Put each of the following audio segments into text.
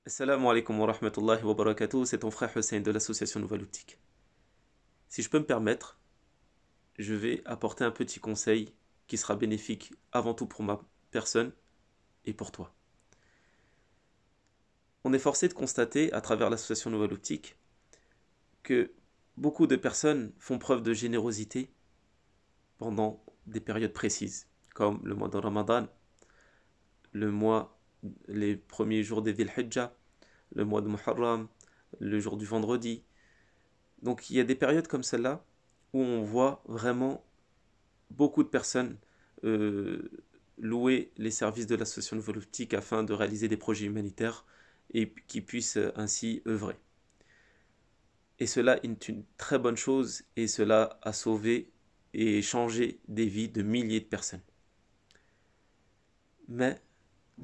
Assalamu alaikum wa rahmatullahi wa barakatuh, c'est ton frère Hussein de l'association Nouvelle Optique. Si je peux me permettre, je vais apporter un petit conseil qui sera bénéfique avant tout pour ma personne et pour toi. On est forcé de constater à travers l'association Nouvelle Optique que beaucoup de personnes font preuve de générosité pendant des périodes précises, comme le mois de Ramadan, le mois, les premiers jours des Dhil Hijjah, le mois de Muharram, le jour du vendredi. Donc il y a des périodes comme celle-là où on voit vraiment beaucoup de personnes euh, louer les services de l'association Nouvelle Optique afin de réaliser des projets humanitaires et qui puissent ainsi œuvrer. Et cela est une très bonne chose et cela a sauvé et changé des vies de milliers de personnes. Mais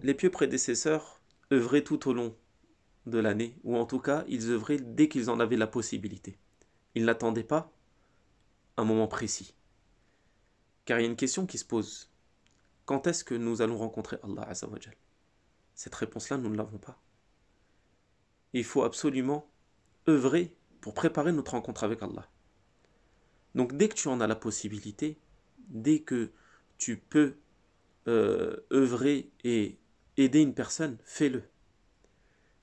les pieux prédécesseurs œuvraient tout au long de l'année, ou en tout cas ils œuvraient dès qu'ils en avaient la possibilité. Ils n'attendaient pas un moment précis. Car il y a une question qui se pose. Quand est-ce que nous allons rencontrer Allah Azzawajal? Cette réponse-là, nous ne l'avons pas. Il faut absolument œuvrer pour préparer notre rencontre avec Allah. Donc dès que tu en as la possibilité, dès que tu peux œuvrer et aider une personne, fais-le.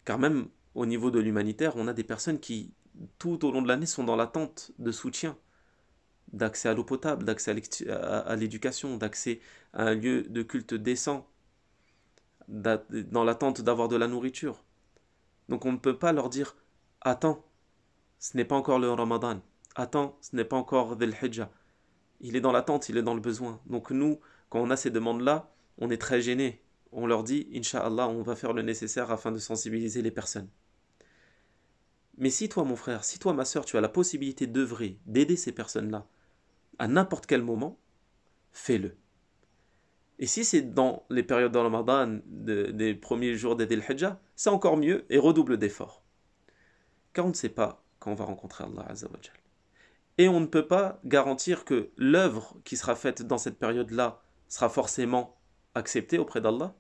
Car même au niveau de l'humanitaire, on a des personnes qui, tout au long de l'année, sont dans l'attente de soutien, d'accès à l'eau potable, d'accès à l'éducation, d'accès à un lieu de culte décent, dans l'attente d'avoir de la nourriture. Donc on ne peut pas leur dire « Attends, ce n'est pas encore le Ramadan. Attends, ce n'est pas encore Dhul Hijjah. » Il est dans l'attente, il est dans le besoin. Donc nous, quand on a ces demandes-là, on est très gênés. On leur dit « Inch'Allah, on va faire le nécessaire afin de sensibiliser les personnes. » Mais si toi, mon frère, si toi, ma soeur, tu as la possibilité d'œuvrer, d'aider ces personnes-là, à n'importe quel moment, fais-le. Et si c'est dans les périodes de Ramadan, des premiers jours d'Eid al-Hijjah, c'est encore mieux et redouble d'efforts. Car on ne sait pas quand on va rencontrer Allah Azzawajal. Et on ne peut pas garantir que l'œuvre qui sera faite dans cette période-là sera forcément acceptée auprès d'Allah.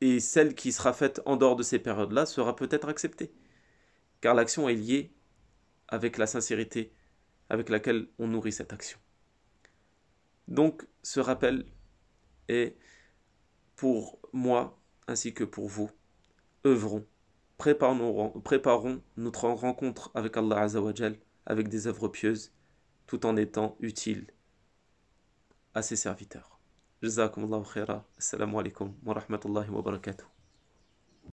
Et celle qui sera faite en dehors de ces périodes-là sera peut-être acceptée. Car l'action est liée avec la sincérité avec laquelle on nourrit cette action. Donc, ce rappel est pour moi ainsi que pour vous. Œuvrons, préparons notre rencontre avec Allah Azzawajal avec des œuvres pieuses, tout en étant utiles à ses serviteurs. Jazakumullahu khaira. Assalamu alaikum wa rahmatullahi wa barakatuh.